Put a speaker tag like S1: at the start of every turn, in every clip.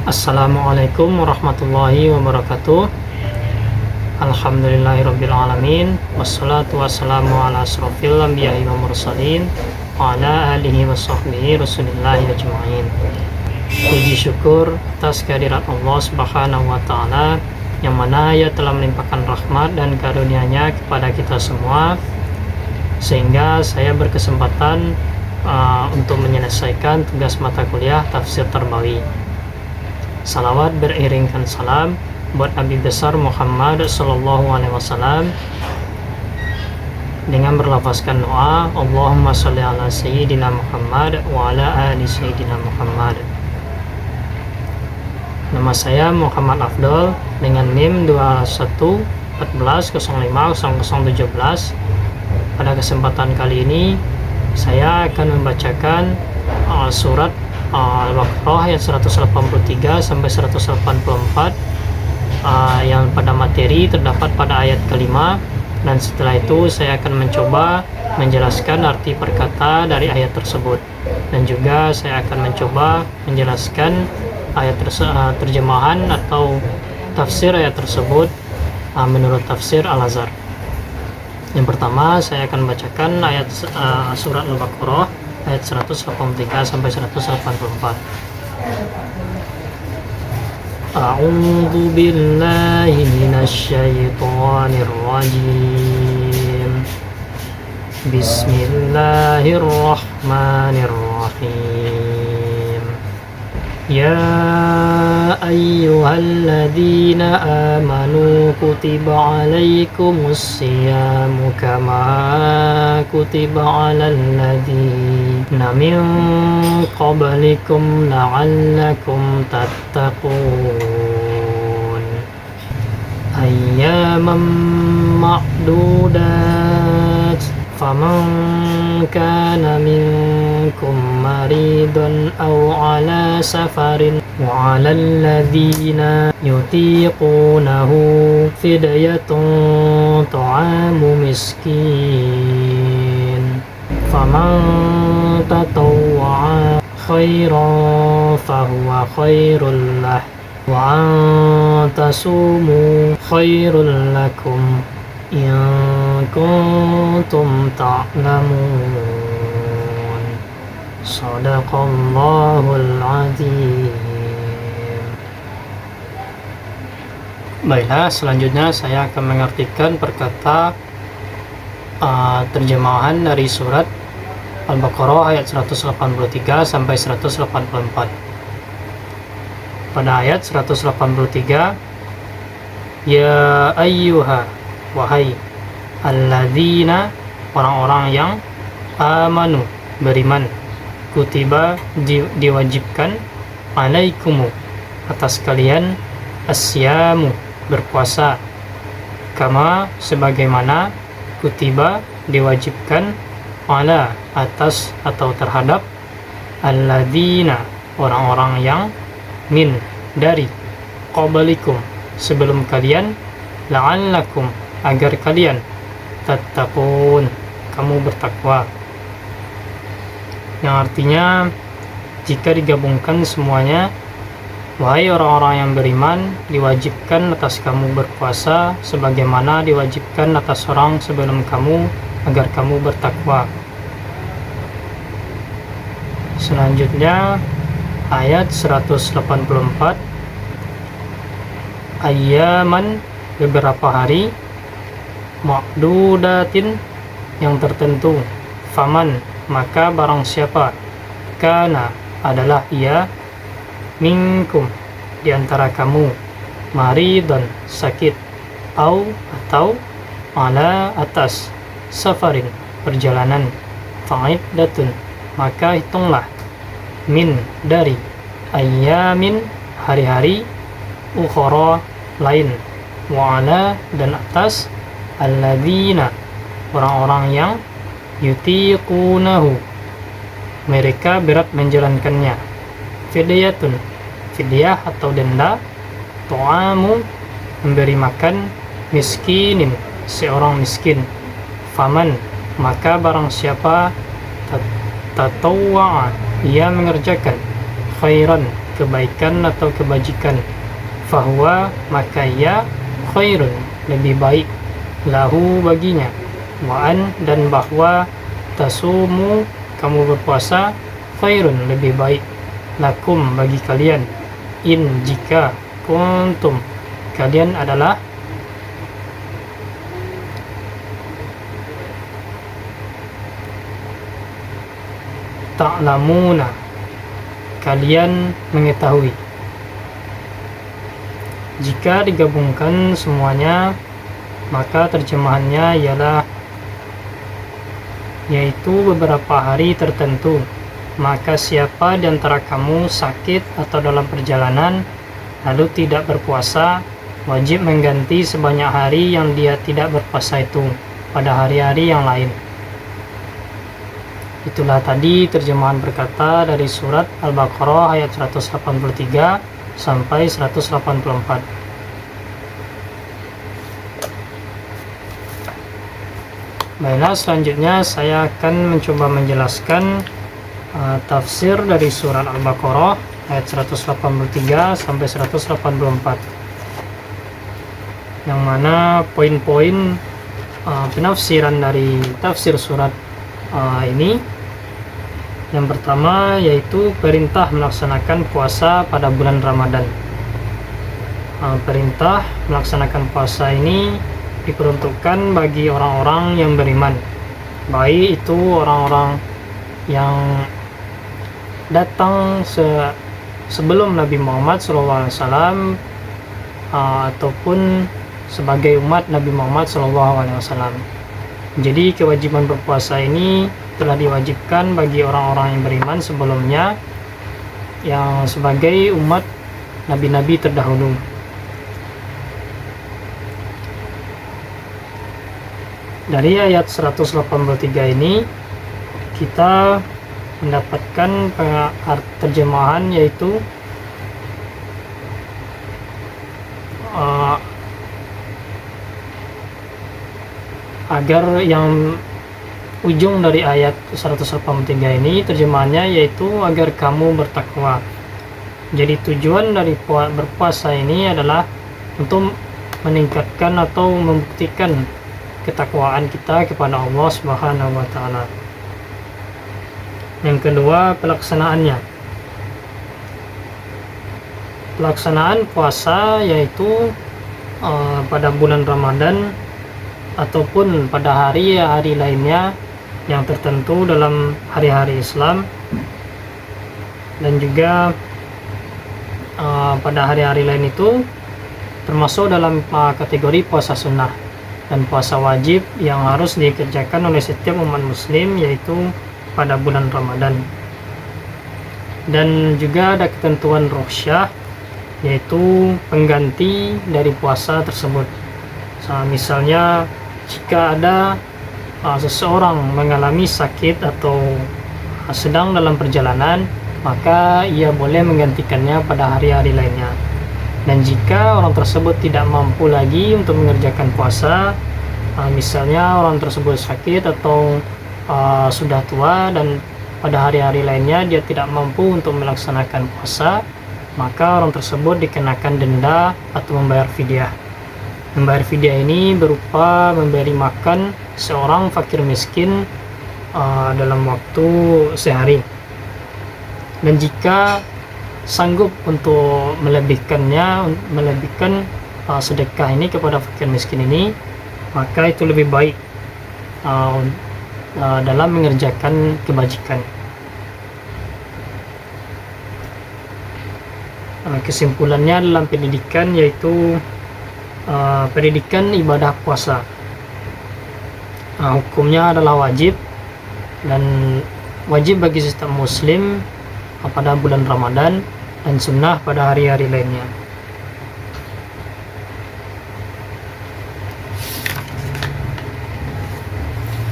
S1: Assalamualaikum warahmatullahi wabarakatuh. Alhamdulillahirrabbilalamin. Wassalatu wassalamu ala asrofil anbiya'i wa mursalin wa ala alihi wa sahbihi rasulillahi ajma'in. Puji syukur atas kehadirat Allah subhanahu wa ta'ala, yang mana ia telah melimpahkan rahmat dan karunia-Nya kepada kita semua, sehingga saya berkesempatan untuk menyelesaikan tugas mata kuliah tafsir Tarbawi. Salawat beriringkan salam buat Nabi besar Muhammad sallallahu alaihi wasallam dengan berlafazkan doa Allahumma sholli ala sayyidina Muhammad wa ala ali sayyidina Muhammad. Nama saya Muhammad Afdol dengan NIM 2114050017. Pada kesempatan kali ini saya akan membacakan surat Al-Baqarah ayat 183 sampai 184 yang pada materi terdapat pada ayat kelima, dan setelah itu saya akan mencoba menjelaskan arti perkata dari ayat tersebut, dan juga saya akan mencoba menjelaskan ayat terjemahan atau tafsir ayat tersebut menurut tafsir Al-Azhar. Yang pertama saya akan bacakan ayat surat Al-Baqarah ayat 183 sampai 184. A'udzu billahi minasy syaithanir rajim. Bismillahirrahmanirrahim. Ya ayyuhalladzina amanu kutiba alaikumus siyamu kama kutiba alal ladzina min qablikum la'allakum tattaqun. Ayyaman ma'dudat. Faman kana minkum maridan aw ala safarin wa 'alal ladzina yutiqunahu fidyatun ta'amu miskin. Faman tatawwa'a khairan fahuwa khairul lah wa an tasumu khairul lakum in kuntum ta'lamun. Shadaqallahul azim. Baiklah, selanjutnya saya akan mengartikan perkata terjemahan dari surat Al-Baqarah ayat 183 sampai 184. Pada ayat 183, ya ayyuha, wahai alladzina, orang-orang yang amanu, beriman, kutiba, diwajibkan, alaikumu, atas kalian, asyamu, berpuasa, kama, sebagaimana, kutiba, diwajibkan, ala, atas atau terhadap, alladzina, orang-orang yang, min, dari, qablikum, sebelum kalian, la'allakum, agar kalian, tattaqun, kamu bertakwa. Yang artinya, jika digabungkan semuanya, wahai orang-orang yang beriman, diwajibkan atas kamu berpuasa sebagaimana diwajibkan atas orang sebelum kamu, agar kamu bertakwa. Selanjutnya ayat 184, ayyaman, beberapa hari, ma'dudatin, yang tertentu, faman, maka barang siapa, kana, adalah ia, minkum, di antara kamu, maridan, sakit, atau, ala, atas, safarin, perjalanan, fa'iddatun, maka hitunglah, min, dari, ayyamin, hari-hari, ukhara, lain, wa'ala, dan atas, alladzina, orang-orang yang, yutiqunahu, mereka berat menjalankannya, fidyatun, fidyah atau denda, ta'amu, memberi makan, miskinin, seorang miskin, faman, maka barang siapa, tatawwa'a, ia mengerjakan, khairan, kebaikan atau kebajikan. Fahuwa, maka ia khairun, lebih baik, lahu, baginya. Wa'an, dan bahwa tasumu, kamu berpuasa, khairun, lebih baik, lakum, bagi kalian, in, jika, kuntum, kalian adalah ta'lamuna, kalian mengetahui. Jika digabungkan semuanya, maka terjemahannya ialah yaitu beberapa hari tertentu. Maka siapa di antara kamu sakit atau dalam perjalanan lalu tidak berpuasa, wajib mengganti sebanyak hari yang dia tidak berpuasa itu pada hari-hari yang lain. Itulah tadi terjemahan berkata dari surat Al-Baqarah ayat 183 sampai 184. Baiklah, selanjutnya saya akan mencoba menjelaskan tafsir dari surat Al-Baqarah ayat 183 sampai 184, yang mana poin-poin penafsiran dari tafsir surat ini. Yang pertama yaitu perintah melaksanakan puasa pada bulan Ramadan. Perintah melaksanakan puasa ini diperuntukkan bagi orang-orang yang beriman, baik itu orang-orang yang datang sebelum Nabi Muhammad SAW ataupun sebagai umat Nabi Muhammad SAW. Jadi kewajiban berpuasa ini telah diwajibkan bagi orang-orang yang beriman sebelumnya, yang sebagai umat nabi-nabi terdahulu. Dari ayat 183 ini kita mendapatkan terjemahan, yaitu agar yang ujung dari ayat 183 ini terjemahannya yaitu agar kamu bertakwa. Jadi tujuan dari berpuasa ini adalah untuk meningkatkan atau membuktikan ketakwaan kita kepada Allah Subhanahu wa taala. Yang kedua, pelaksanaannya. Pelaksanaan puasa yaitu pada bulan Ramadan ataupun pada hari-hari lainnya yang tertentu dalam hari-hari Islam, dan juga pada hari-hari lain itu termasuk dalam kategori puasa sunnah dan puasa wajib yang harus dikerjakan oleh setiap umat muslim, yaitu pada bulan Ramadan. Dan juga ada ketentuan rukhsah, yaitu pengganti dari puasa tersebut. Misalnya jika ada seseorang mengalami sakit atau sedang dalam perjalanan, maka ia boleh menggantikannya pada hari-hari lainnya. Dan jika orang tersebut tidak mampu lagi untuk mengerjakan puasa, misalnya orang tersebut sakit atau sudah tua dan pada hari-hari lainnya dia tidak mampu untuk melaksanakan puasa, maka orang tersebut dikenakan denda atau membayar fidyah. Membayar fidyah ini berupa memberi makan seorang fakir miskin dalam waktu sehari. Dan jika sanggup untuk melebihkan sedekah ini kepada fakir miskin ini, maka itu lebih baik dalam mengerjakan kebajikan. Kesimpulannya dalam pendidikan, yaitu pendidikan ibadah puasa, hukumnya adalah wajib, dan wajib bagi setiap muslim pada bulan Ramadan, dan sunnah pada hari-hari lainnya.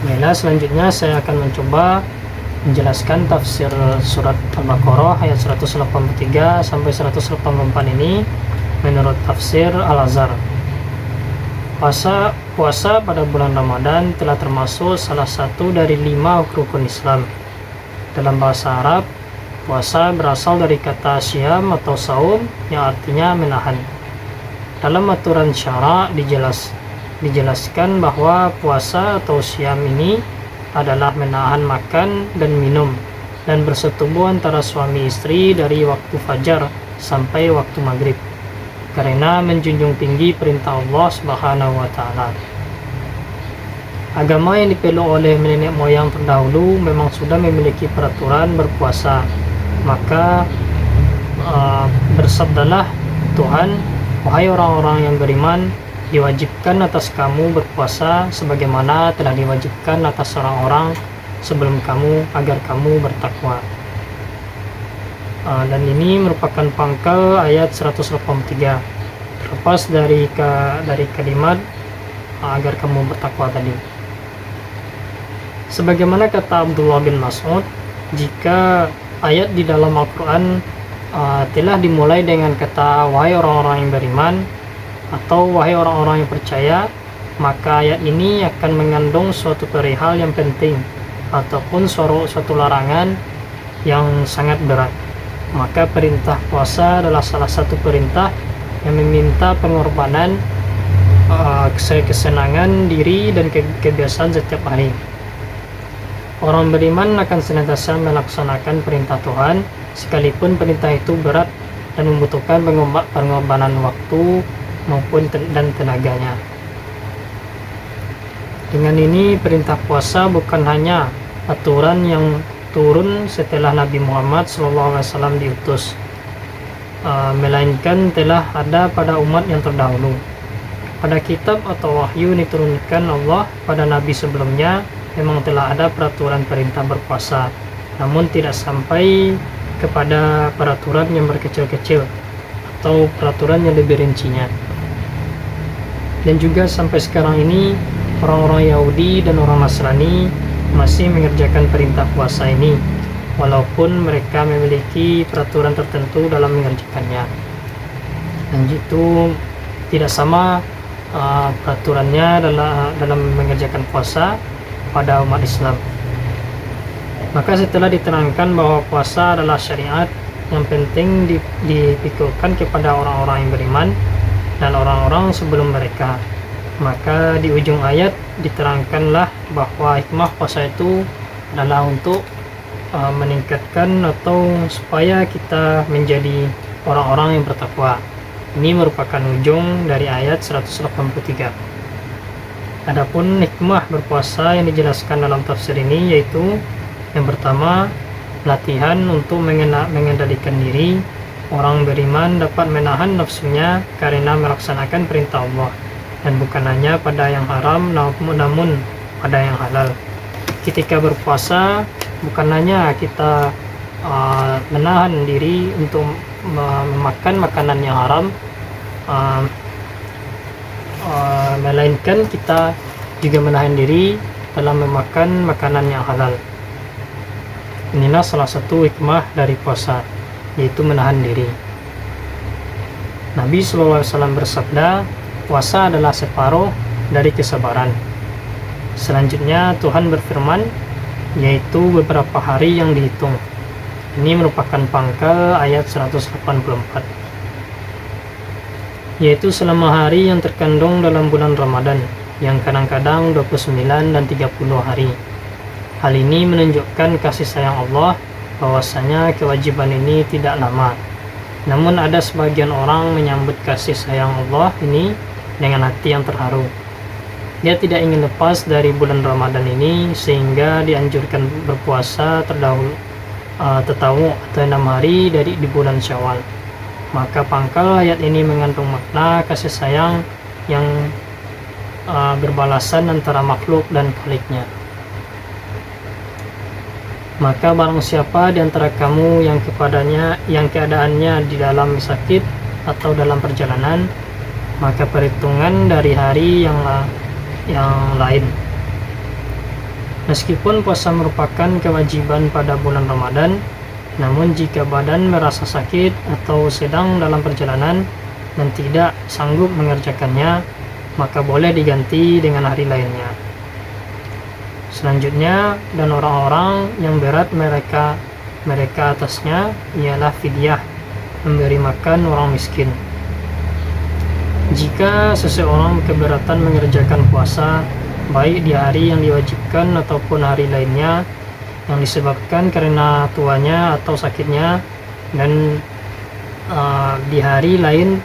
S1: Baiklah, selanjutnya saya akan mencoba menjelaskan tafsir surat Al-Baqarah ayat 183 sampai 184 ini menurut tafsir Al-Azhar. Puasa pada bulan Ramadan telah termasuk salah satu dari 5 rukun Islam. Dalam bahasa Arab, Puasa berasal dari kata syam atau saum yang artinya menahan. Dalam aturan syara dijelaskan bahwa puasa atau syam ini adalah menahan makan dan minum dan bersetubuh antara suami istri dari waktu fajar sampai waktu maghrib, karena menjunjung tinggi perintah Allah Subhanahu wa Ta'ala. Agama yang dipeluk oleh nenek moyang terdahulu memang sudah memiliki peraturan berpuasa. Maka bersabdalah Tuhan, "Wahai orang-orang yang beriman, diwajibkan atas kamu berpuasa sebagaimana telah diwajibkan atas orang-orang sebelum kamu agar kamu bertakwa." Dan ini merupakan pangkal ayat 183, terlepas dari kalimat agar kamu bertakwa tadi. Sebagaimana kata Abdullah bin Mas'ud, jika ayat di dalam Al-Quran telah dimulai dengan kata "wahai orang-orang yang beriman" atau "wahai orang-orang yang percaya", maka ayat ini akan mengandung suatu perihal yang penting ataupun suatu larangan yang sangat berat. Maka perintah puasa adalah salah satu perintah yang meminta pengorbanan kesenangan diri dan kebiasaan setiap hari. Orang beriman akan senantiasa melaksanakan perintah Tuhan, sekalipun perintah itu berat dan membutuhkan pengorbanan waktu maupun dan tenaganya. Dengan ini, perintah puasa bukan hanya aturan yang turun setelah Nabi Muhammad SAW diutus, melainkan telah ada pada umat yang terdahulu. Pada kitab atau wahyu diturunkan Allah pada Nabi sebelumnya, memang telah ada peraturan perintah berpuasa, namun tidak sampai kepada peraturan yang berkecil-kecil atau peraturan yang lebih rincinya. Dan juga sampai sekarang ini orang-orang Yahudi dan orang Nasrani masih mengerjakan perintah puasa ini, walaupun mereka memiliki peraturan tertentu dalam mengerjakannya. Dan itu tidak sama peraturannya dalam mengerjakan puasa pada umat Islam. Maka setelah diterangkan bahwa puasa adalah syariat yang penting dipikulkan kepada orang-orang yang beriman dan orang-orang sebelum mereka, maka di ujung ayat diterangkanlah bahwa hikmah puasa itu adalah untuk meningkatkan atau supaya kita menjadi orang-orang yang bertakwa. Ini merupakan ujung dari ayat 183. Adapun hikmah berpuasa yang dijelaskan dalam tafsir ini yaitu yang pertama, latihan untuk mengendalikan diri. Orang beriman dapat menahan nafsunya karena melaksanakan perintah Allah, dan bukan hanya pada yang haram namun pada yang halal. Ketika berpuasa bukan hanya kita menahan diri untuk memakan makanan yang haram, melainkan kita juga menahan diri dalam memakan makanan yang halal. Inilah salah satu hikmah dari puasa, yaitu menahan diri. Nabi SAW bersabda, puasa adalah separuh dari kesabaran. Selanjutnya Tuhan berfirman, yaitu beberapa hari yang dihitung. Ini merupakan pangkal ayat 184, yaitu selama hari yang terkandung dalam bulan Ramadan, yang kadang-kadang 29 dan 30 hari. Hal ini menunjukkan kasih sayang Allah, bahwasanya kewajiban ini tidak lama. Namun ada sebagian orang menyambut kasih sayang Allah ini dengan hati yang terharu. Dia tidak ingin lepas dari bulan Ramadan ini, sehingga dianjurkan berpuasa tetawu atau 6 hari di bulan Syawal. Maka pangkal ayat ini mengandung makna kasih sayang yang berbalasan antara makhluk dan Khaliknya. Maka barang siapa di antara kamu yang keadaannya di dalam sakit atau dalam perjalanan, maka perhitungan dari hari yang lain. Meskipun puasa merupakan kewajiban pada bulan Ramadan, namun jika badan merasa sakit atau sedang dalam perjalanan dan tidak sanggup mengerjakannya, maka boleh diganti dengan hari lainnya. Selanjutnya, dan orang-orang yang berat mereka mereka atasnya ialah fidyah, memberi makan orang miskin. Jika seseorang keberatan mengerjakan puasa, baik di hari yang diwajibkan ataupun hari lainnya, yang disebabkan karena tuanya atau sakitnya, dan di hari lain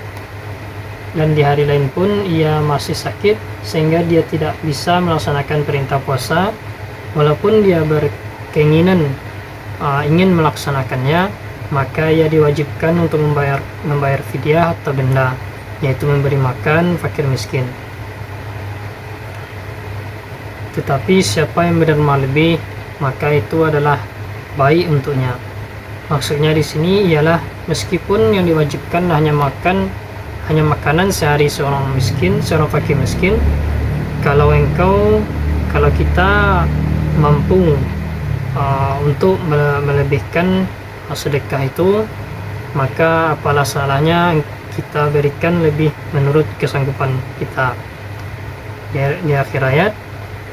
S1: pun ia masih sakit sehingga dia tidak bisa melaksanakan perintah puasa, walaupun dia berkeinginan ingin melaksanakannya, maka ia diwajibkan untuk membayar fidyah atau denda, yaitu memberi makan fakir miskin. Tetapi siapa yang berderma lebih, maka itu adalah baik untuknya. Maksudnya di sini ialah meskipun yang diwajibkan hanya makanan sehari seorang fakir miskin, kalau kita mampu untuk melebihkan sedekah itu, maka apalah salahnya kita berikan lebih menurut kesanggupan kita di akhir ayat.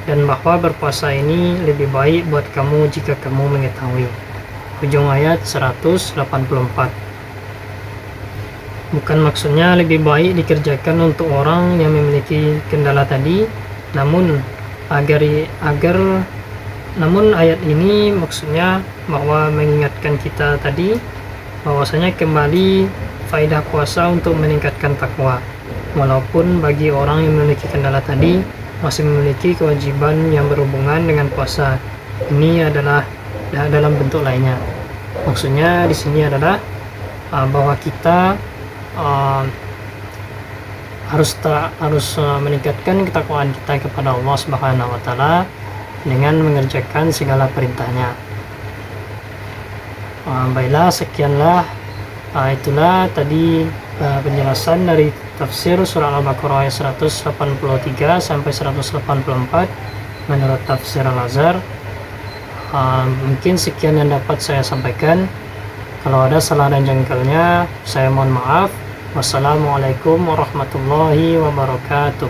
S1: Dan bahwa berpuasa ini lebih baik buat kamu jika kamu mengetahui. Ujung ayat 184. Bukan maksudnya lebih baik dikerjakan untuk orang yang memiliki kendala tadi, namun namun ayat ini maksudnya bahwa mengingatkan kita tadi bahwasanya kembali faedah puasa untuk meningkatkan takwa, walaupun bagi orang yang memiliki kendala tadi masih memiliki kewajiban yang berhubungan dengan puasa. Ini adalah dalam bentuk lainnya. Maksudnya di sini adalah bahwa kita harus meningkatkan ketakwaan kita kepada Allah Subhanahu wa taala dengan mengerjakan segala perintahnya. Baiklah, sekianlah itulah tadi penjelasan dari tafsir surah Al-Baqarah ayat 183 sampai 184 menurut tafsir Al-Azhar. Mungkin sekian yang dapat saya sampaikan. Kalau ada salah dan janggalnya, saya mohon maaf. Wassalamualaikum warahmatullahi wabarakatuh.